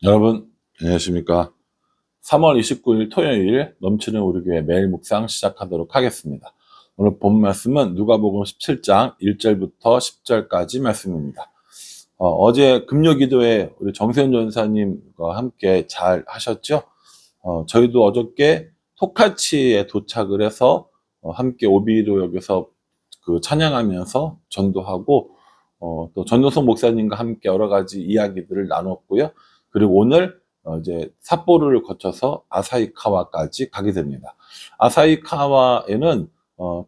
여러분 안녕하십니까. 3월 29일 토요일 넘치는 우리 교회 매일 묵상 시작하도록 하겠습니다. 오늘 본 말씀은 누가복음 17장 1절부터 10절까지 말씀입니다. 어제 금요기도에 우리 정세훈 전사님과 함께 잘 하셨죠? 저희도 어저께 토카치에 도착을 해서 함께 오비도역에서 찬양하면서 전도하고 또 전도성 목사님과 함께 여러 가지 이야기들을 나눴고요. 그리고 오늘 이제 삿포로를 거쳐서 아사히카와까지 가게 됩니다. 아사히카와에는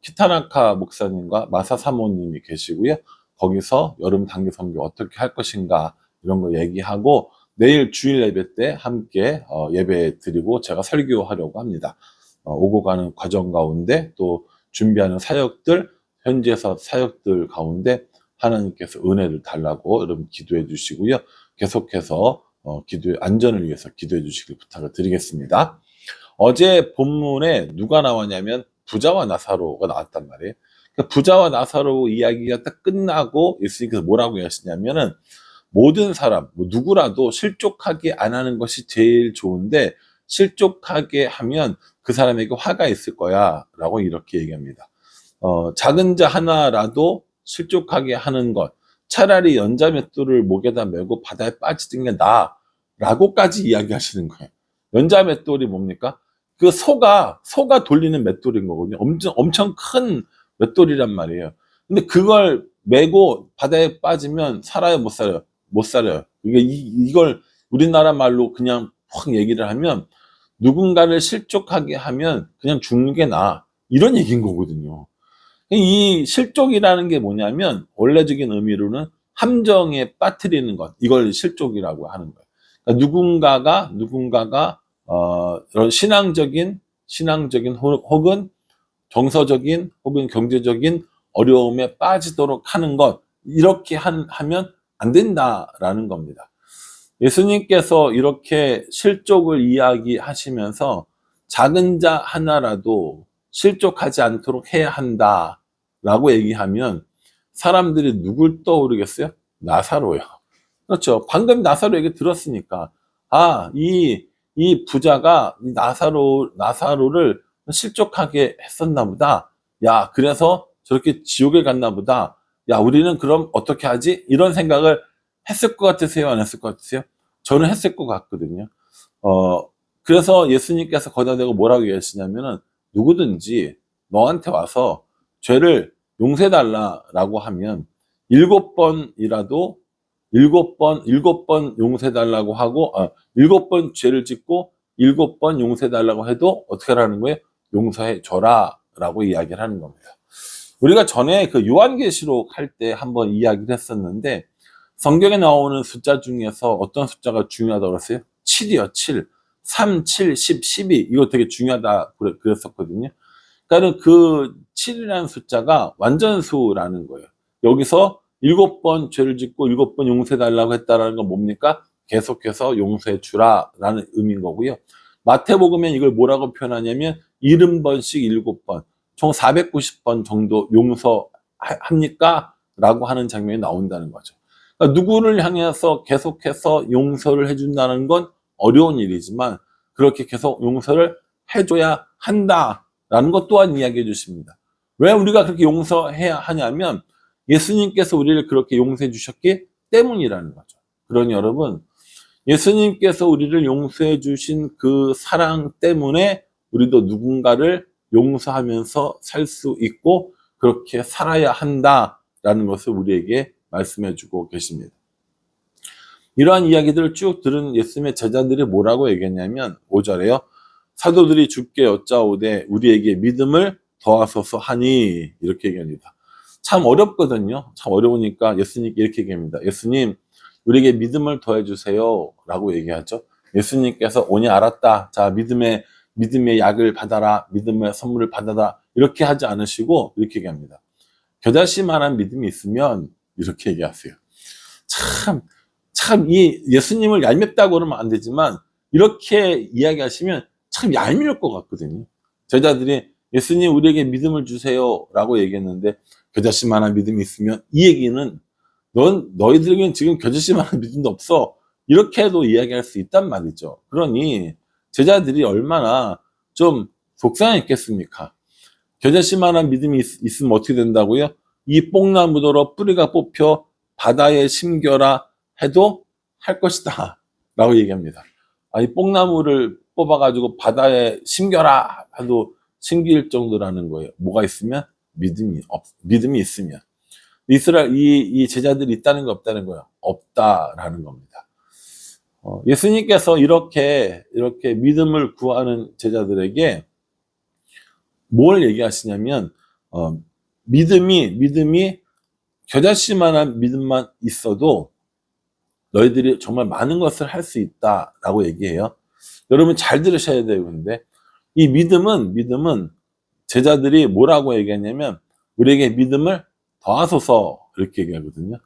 키타나카 목사님과 마사 사모님이 계시고요. 거기서 여름 단기 선교 어떻게 할 것인가 이런 거 얘기하고 내일 주일 예배 때 함께 예배 드리고 제가 설교하려고 합니다. 오고 가는 과정 가운데 또 준비하는 사역들, 현지에서 사역들 가운데 하나님께서 은혜를 달라고 여러분 기도해 주시고요. 계속해서 기도의 안전을 위해서 기도해 주시길 부탁을 드리겠습니다. 어제 본문에 누가 나왔냐면 부자와 나사로가 나왔단 말이에요. 그러니까 부자와 나사로 이야기가 딱 끝나고 예수님께서 뭐라고 하시냐면은 모든 사람, 누구라도 실족하게 안 하는 것이 제일 좋은데 실족하게 하면 그 사람에게 화가 있을 거야 라고 이렇게 얘기합니다. 작은 자 하나라도 실족하게 하는 것, 차라리 연자맷돌을 목에다 메고 바다에 빠지는 게 나아 라고까지 이야기하시는 거예요. 연자맷돌이 뭡니까? 그 소가 돌리는 맷돌인 거거든요. 엄청 큰 맷돌이란 말이에요. 근데 그걸 메고 바다에 빠지면 살아요, 못 살아요? 못 살아요. 이걸 우리나라 말로 그냥 확 얘기를 하면 누군가를 실족하게 하면 그냥 죽는 게 나아. 이런 얘기인 거거든요. 이 실족이라는 게 뭐냐면 원래적인 의미로는 함정에 빠뜨리는 것, 이걸 실족이라고 하는 거예요. 그러니까 누군가가 이런 신앙적인 혹은 정서적인 혹은 경제적인 어려움에 빠지도록 하는 것, 이렇게 하면 안 된다라는 겁니다. 예수님께서 이렇게 실족을 이야기하시면서 작은 자 하나라도 실족하지 않도록 해야 한다라고 얘기하면 사람들이 누굴 떠오르겠어요? 나사로요. 그렇죠. 방금 나사로 얘기 들었으니까 이 부자가 나사로를 실족하게 했었나 보다. 야, 그래서 저렇게 지옥에 갔나 보다. 야, 우리는 그럼 어떻게 하지? 이런 생각을 했을 것 같으세요? 안 했을 것 같으세요? 저는 했을 것 같거든요. 그래서 예수님께서 거기다 대고 뭐라고 얘기하시냐면은 누구든지 너한테 와서 죄를 용서해달라라고 하면 7번이라도 7번 용서해달라고 하고 7번 죄를 짓고 7번 용서해달라고 해도 어떻게 하라는 거예요? 용서해줘라 라고 이야기를 하는 겁니다. 우리가 전에 그 요한계시록 할 때 한번 이야기를 했었는데 성경에 나오는 숫자 중에서 어떤 숫자가 중요하다고 그랬어요? 7이요, 7. 3, 7, 10, 12. 이거 되게 중요하다 그랬었거든요. 그러니까 그 7이라는 숫자가 완전수라는 거예요. 여기서 7번 죄를 짓고 7번 용서해달라고 했다라는 건 뭡니까? 계속해서 용서해 주라라는 의미인 거고요. 마태복음엔 이걸 뭐라고 표현하냐면 70번씩 7번, 총 490번 정도 용서합니까? 라고 하는 장면이 나온다는 거죠. 그러니까 누구를 향해서 계속해서 용서를 해준다는 건 어려운 일이지만 그렇게 계속 용서를 해줘야 한다라는 것 또한 이야기해 주십니다. 왜 우리가 그렇게 용서해야 하냐면 예수님께서 우리를 그렇게 용서해 주셨기 때문이라는 거죠. 그러니 여러분, 예수님께서 우리를 용서해 주신 그 사랑 때문에 우리도 누군가를 용서하면서 살 수 있고 그렇게 살아야 한다라는 것을 우리에게 말씀해 주고 계십니다. 이러한 이야기들을 쭉 들은 예수님의 제자들이 뭐라고 얘기했냐면 5절에요. 사도들이 주께 여짜오되 우리에게 믿음을 더하소서 하니 이렇게 얘기합니다. 참 어렵거든요. 참 어려우니까 예수님께 이렇게 얘기합니다. 예수님, 우리에게 믿음을 더해 주세요 라고 얘기하죠. 예수님께서 오니 알았다. 자, 믿음의 약을 받아라. 믿음의 선물을 받아라. 이렇게 하지 않으시고 이렇게 얘기합니다. 겨자씨만한 믿음이 있으면 이렇게 얘기하세요. 참 이 예수님을 얄밉다고 그러면 안 되지만 이렇게 이야기하시면 참 얄미울 것 같거든요. 제자들이 예수님 우리에게 믿음을 주세요 라고 얘기했는데 겨자씨만한 믿음이 있으면 이 얘기는 너희들에게는 지금 겨자씨만한 믿음도 없어. 이렇게도 이야기할 수 있단 말이죠. 그러니 제자들이 얼마나 좀 속상했겠습니까? 겨자씨만한 믿음이 있으면 어떻게 된다고요? 이 뽕나무더러 뿌리가 뽑혀 바다에 심겨라 해도 할 것이다 라고 얘기합니다. 이 뽕나무를 뽑아가지고 바다에 심겨라 해도 심길 정도라는 거예요. 뭐가 있으면? 믿음이 있으면. 이 제자들이 있다는 거 없다는 거예요. 없다라는 겁니다. 예수님께서 이렇게 믿음을 구하는 제자들에게 뭘 얘기하시냐면, 믿음이 겨자씨만한 믿음만 있어도 너희들이 정말 많은 것을 할 수 있다라고 얘기해요. 여러분 잘 들으셔야 돼요. 근데 이 믿음은 제자들이 뭐라고 얘기하냐면 우리에게 믿음을 더하소서 이렇게 얘기하거든요.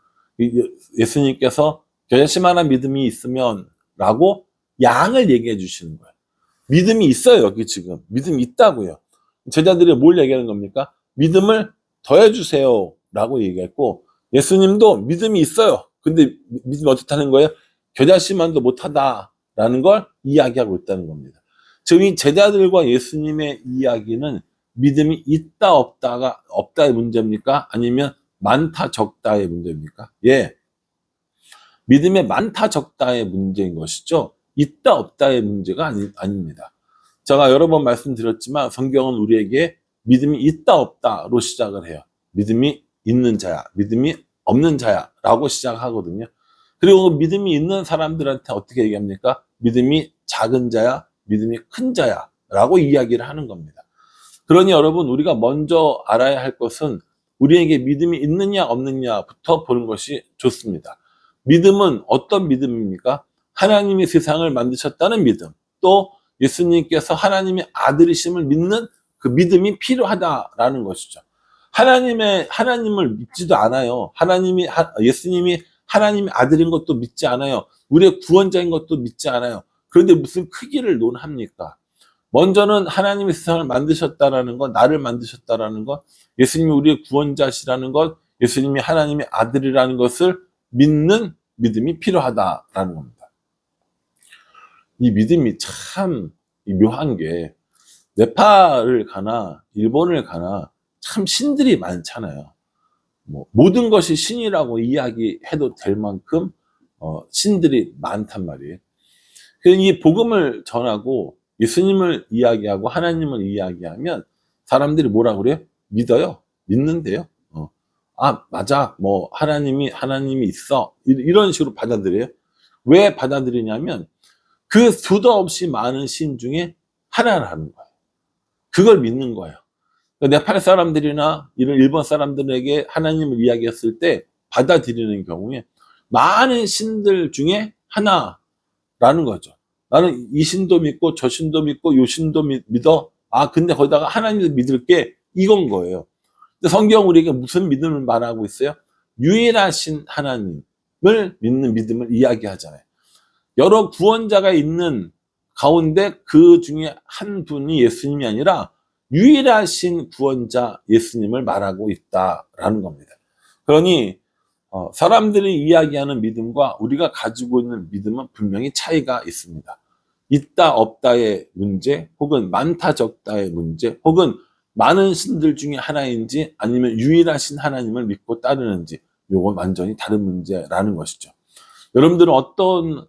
예수님께서 겨자씨만한 믿음이 있으면 라고 양을 얘기해 주시는 거예요. 믿음이 있어요. 여기 지금 믿음이 있다고요. 제자들이 뭘 얘기하는 겁니까? 믿음을 더해 주세요 라고 얘기했고, 예수님도 믿음이 있어요. 근데 믿음이 어떻다는 거예요? 겨자씨만도 못하다라는 걸 이야기하고 있다는 겁니다. 즉 이 제자들과 예수님의 이야기는 믿음이 있다 없다의 문제입니까? 아니면 많다 적다의 문제입니까? 예, 믿음의 많다 적다의 문제인 것이죠. 있다 없다의 문제가 아닙니다. 제가 여러 번 말씀드렸지만 성경은 우리에게 믿음이 있다 없다로 시작을 해요. 믿음이 있는 자야, 믿음이 없는 자야 라고 시작하거든요. 그리고 믿음이 있는 사람들한테 어떻게 얘기합니까? 믿음이 작은 자야, 믿음이 큰 자야 라고 이야기를 하는 겁니다. 그러니 여러분, 우리가 먼저 알아야 할 것은 우리에게 믿음이 있느냐 없느냐부터 보는 것이 좋습니다. 믿음은 어떤 믿음입니까? 하나님이 세상을 만드셨다는 믿음, 또 예수님께서 하나님의 아들이심을 믿는 그 믿음이 필요하다라는 것이죠. 하나님을 믿지도 않아요. 예수님이 하나님의 아들인 것도 믿지 않아요. 우리의 구원자인 것도 믿지 않아요. 그런데 무슨 크기를 논합니까? 먼저는 하나님이 세상을 만드셨다라는 것, 나를 만드셨다라는 것, 예수님이 우리의 구원자시라는 것, 예수님이 하나님의 아들이라는 것을 믿는 믿음이 필요하다라는 겁니다. 이 믿음이 참 묘한 게, 네팔을 가나 일본을 가나 참 신들이 많잖아요. 모든 것이 신이라고 이야기해도 될 만큼 신들이 많단 말이에요. 이 복음을 전하고 예수님을 이야기하고 하나님을 이야기하면 사람들이 뭐라 그래요? 믿어요. 믿는데요. 맞아. 하나님이 있어. 이런 식으로 받아들여요. 왜 받아들이냐면 그 수도 없이 많은 신 중에 하나라는 거예요. 그걸 믿는 거예요. 네팔 사람들이나 이런 일본 사람들에게 하나님을 이야기했을 때 받아들이는 경우에 많은 신들 중에 하나라는 거죠. 나는 이 신도 믿고 저 신도 믿고 요 신도 믿어. 근데 거기다가 하나님도 믿을게. 이건 거예요. 근데 성경 우리에게 무슨 믿음을 말하고 있어요? 유일하신 하나님을 믿는 믿음을 이야기하잖아요. 여러 구원자가 있는 가운데 그 중에 한 분이 예수님이 아니라 유일하신 구원자 예수님을 말하고 있다라는 겁니다. 그러니 사람들이 이야기하는 믿음과 우리가 가지고 있는 믿음은 분명히 차이가 있습니다. 있다 없다의 문제, 혹은 많다 적다의 문제, 혹은 많은 신들 중에 하나인지 아니면 유일하신 하나님을 믿고 따르는지, 요건 완전히 다른 문제라는 것이죠. 여러분들은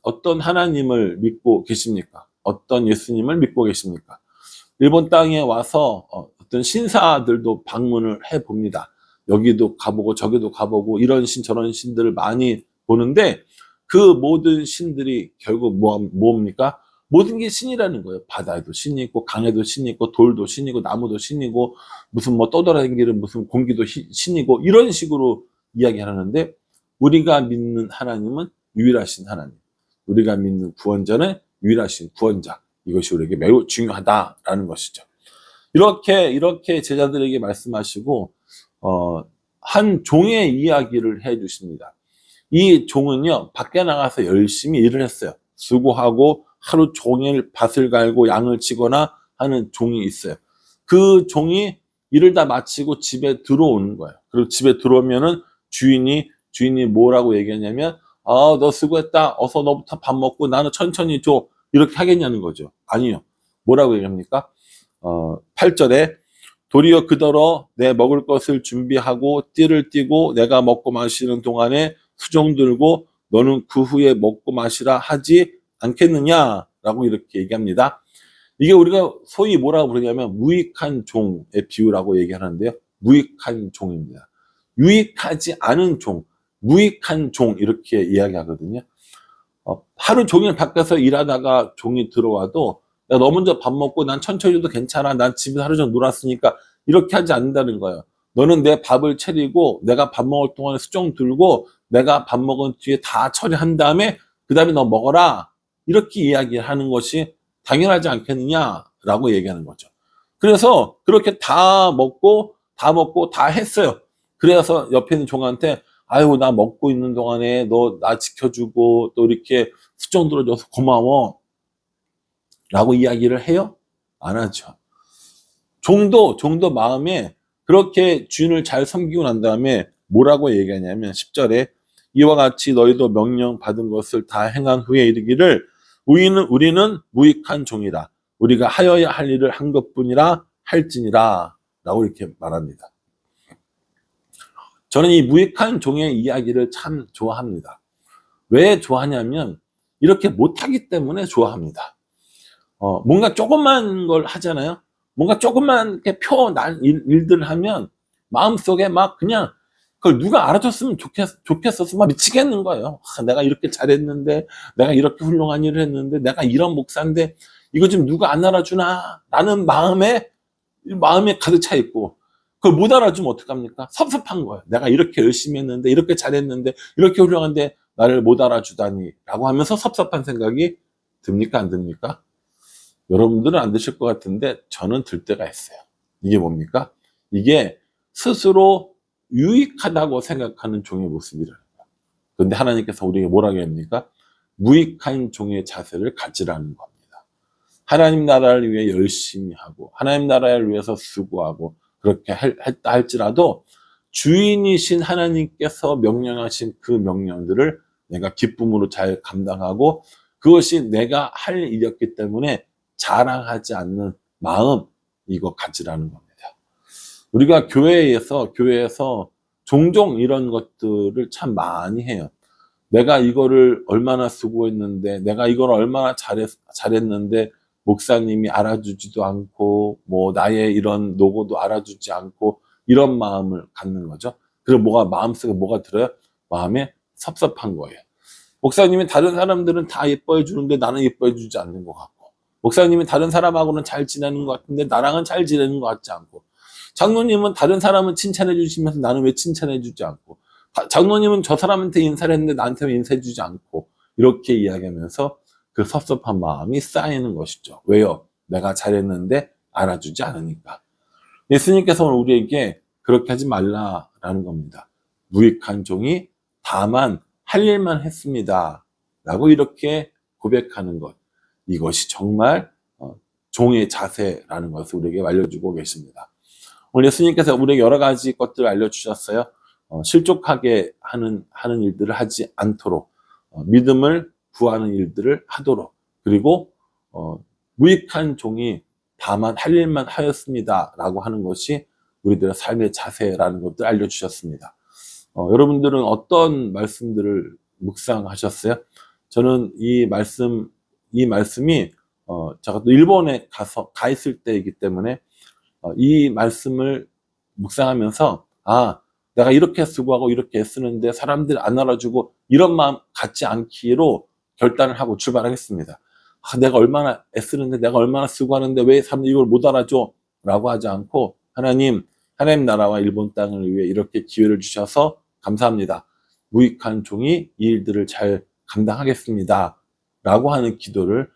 어떤 하나님을 믿고 계십니까? 어떤 예수님을 믿고 계십니까? 일본 땅에 와서 어떤 신사들도 방문을 해봅니다. 여기도 가보고 저기도 가보고 이런 신 저런 신들을 많이 보는데 그 모든 신들이 결국 뭡니까? 모든 게 신이라는 거예요. 바다에도 신이 있고 강에도 신이 있고 돌도 신이고 나무도 신이고 무슨 떠돌아다니는 무슨 공기도 신이고 이런 식으로 이야기하는데, 우리가 믿는 하나님은 유일하신 하나님, 우리가 믿는 구원자는 유일하신 구원자, 이것이 우리에게 매우 중요하다라는 것이죠. 이렇게 제자들에게 말씀하시고 한 종의 이야기를 해 주십니다. 이 종은요, 밖에 나가서 열심히 일을 했어요. 수고하고 하루 종일 밭을 갈고 양을 치거나 하는 종이 있어요. 그 종이 일을 다 마치고 집에 들어오는 거예요. 그리고 집에 들어오면은 주인이 뭐라고 얘기하냐면 너 수고했다. 어서 너부터 밥 먹고 나는 천천히 줘. 이렇게 하겠냐는 거죠. 아니요. 뭐라고 얘기합니까? 8절에 도리어 그더러 내 먹을 것을 준비하고 띠를 띠고 내가 먹고 마시는 동안에 수종 들고 너는 그 후에 먹고 마시라 하지 않겠느냐라고 이렇게 얘기합니다. 이게 우리가 소위 뭐라고 부르냐면 무익한 종의 비유라고 얘기하는데요. 무익한 종입니다. 유익하지 않은 종, 무익한 종 이렇게 이야기하거든요. 하루 종일 밖에서 일하다가 종이 들어와도 야, 너 먼저 밥 먹고 난 천천히 해도 괜찮아. 난 집에서 하루 종일 놀았으니까 이렇게 하지 않는다는 거예요. 너는 내 밥을 차리고 내가 밥 먹을 동안에 수종 들고 내가 밥 먹은 뒤에 다 처리한 다음에 그 다음에 너 먹어라. 이렇게 이야기하는 것이 당연하지 않겠느냐라고 얘기하는 거죠. 그래서 그렇게 다 먹고 다 했어요. 그래서 옆에 있는 종한테 아유 나 먹고 있는 동안에 너 나 지켜주고 또 이렇게 수종 들어줘서 고마워 라고 이야기를 해요? 안 하죠. 종도 마음에 그렇게 주인을 잘 섬기고 난 다음에 뭐라고 얘기하냐면 10절에 이와 같이 너희도 명령 받은 것을 다 행한 후에 이르기를 우리는 무익한 종이라 우리가 하여야 할 일을 한 것뿐이라 할지니라 라고 이렇게 말합니다. 저는 이 무익한 종의 이야기를 참 좋아합니다. 왜 좋아하냐면 이렇게 못하기 때문에 좋아합니다. 뭔가 조그만 걸 하잖아요. 뭔가 조그만 이렇게 표난 일들을 하면 마음속에 막 그냥 그걸 누가 알아줬으면 좋겠어서 막 미치겠는 거예요. 내가 이렇게 잘했는데, 내가 이렇게 훌륭한 일을 했는데, 내가 이런 목사인데, 이거 좀 누가 안 알아주나? 라는 마음에 가득 차 있고, 그걸 못 알아주면 어떡합니까? 섭섭한 거예요. 내가 이렇게 열심히 했는데, 이렇게 잘했는데, 이렇게 훌륭한데, 나를 못 알아주다니. 라고 하면서 섭섭한 생각이 듭니까? 안 듭니까? 여러분들은 안 드실 것 같은데, 저는 들 때가 있어요. 이게 뭡니까? 이게 스스로 유익하다고 생각하는 종의 모습이라는 거예요. 그런데 하나님께서 우리에게 뭐라고 합니까? 무익한 종의 자세를 가지라는 겁니다. 하나님 나라를 위해 열심히 하고 하나님 나라를 위해서 수고하고 그렇게 했다 할지라도 주인이신 하나님께서 명령하신 그 명령들을 내가 기쁨으로 잘 감당하고 그것이 내가 할 일이었기 때문에 자랑하지 않는 마음 이거 가지라는 겁니다. 우리가 교회에서 종종 이런 것들을 참 많이 해요. 내가 이거를 얼마나 수고했는데, 내가 이걸 얼마나 잘했는데, 목사님이 알아주지도 않고, 뭐, 나의 이런 노고도 알아주지 않고, 이런 마음을 갖는 거죠. 그리고 마음속에 뭐가 들어요? 마음에 섭섭한 거예요. 목사님이 다른 사람들은 다 예뻐해 주는데 나는 예뻐해 주지 않는 것 같고, 목사님이 다른 사람하고는 잘 지내는 것 같은데 나랑은 잘 지내는 것 같지 않고, 장로님은 다른 사람은 칭찬해 주시면서 나는 왜 칭찬해 주지 않고, 장로님은 저 사람한테 인사를 했는데 나한테 왜 인사해 주지 않고, 이렇게 이야기하면서 그 섭섭한 마음이 쌓이는 것이죠. 왜요? 내가 잘했는데 알아주지 않으니까. 예수님께서는 우리에게 그렇게 하지 말라라는 겁니다. 무익한 종이 다만 할 일만 했습니다. 라고 이렇게 고백하는 것. 이것이 정말 종의 자세라는 것을 우리에게 알려주고 계십니다. 오늘 예수님께서 우리에게 여러 가지 것들을 알려주셨어요. 실족하게 하는 일들을 하지 않도록, 믿음을 구하는 일들을 하도록, 그리고 무익한 종이 다만 할 일만 하였습니다. 라고 하는 것이 우리들의 삶의 자세라는 것들 알려주셨습니다. 여러분들은 어떤 말씀들을 묵상하셨어요? 저는 이 말씀이 제가 또 일본에 가 있을 때이기 때문에 이 말씀을 묵상하면서 내가 이렇게 수고하고 이렇게 쓰는데 사람들 안 알아주고 이런 마음 갖지 않기로 결단을 하고 출발하겠습니다. 내가 얼마나 애쓰는데 내가 얼마나 수고하는데 왜 사람들이 이걸 못 알아줘? 라고 하지 않고 하나님 나라와 일본 땅을 위해 이렇게 기회를 주셔서 감사합니다. 무익한 종이 이 일들을 잘 감당하겠습니다. 라고 하는 기도를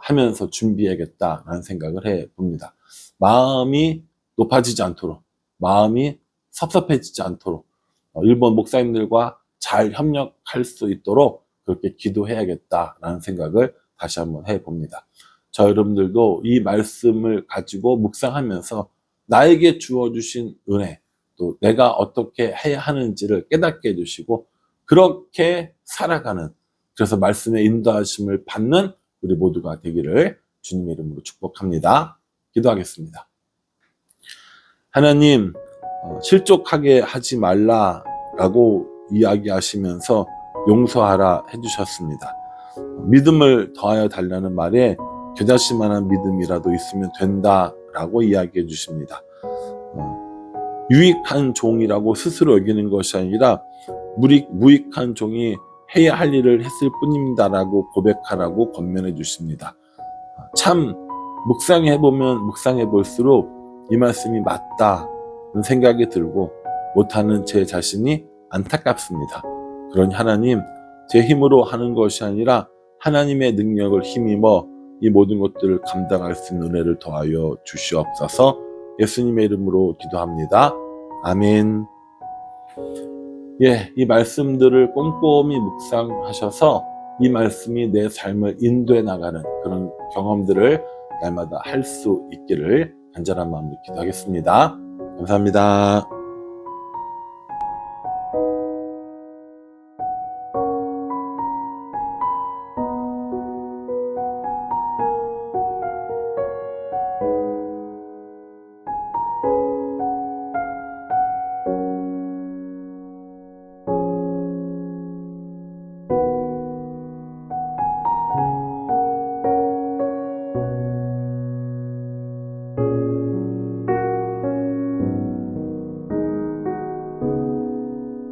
하면서 준비해야겠다라는 생각을 해봅니다. 마음이 높아지지 않도록, 마음이 섭섭해지지 않도록 일본 목사님들과 잘 협력할 수 있도록 그렇게 기도해야겠다라는 생각을 다시 한번 해봅니다. 저 여러분들도 이 말씀을 가지고 묵상하면서 나에게 주어주신 은혜, 또 내가 어떻게 해야 하는지를 깨닫게 해주시고 그렇게 살아가는, 그래서 말씀의 인도하심을 받는 우리 모두가 되기를 주님의 이름으로 축복합니다. 기도하겠습니다. 하나님, 실족하게 하지 말라라고 이야기하시면서 용서하라 해주셨습니다. 믿음을 더하여 달라는 말에 겨자씨만한 믿음이라도 있으면 된다라고 이야기해 주십니다. 유익한 종이라고 스스로 여기는 것이 아니라 무익한 종이 해야 할 일을 했을 뿐입니다라고 고백하라고 권면해 주십니다. 참 묵상해보면 묵상해볼수록 이 말씀이 맞다는 생각이 들고 못하는 제 자신이 안타깝습니다. 그러니 하나님, 제 힘으로 하는 것이 아니라 하나님의 능력을 힘입어 이 모든 것들을 감당할 수 있는 은혜를 더하여 주시옵소서. 예수님의 이름으로 기도합니다. 아멘. 이 말씀들을 꼼꼼히 묵상하셔서 이 말씀이 내 삶을 인도해 나가는 그런 경험들을 날마다 할 수 있기를 간절한 마음으로 기도하겠습니다. 감사합니다.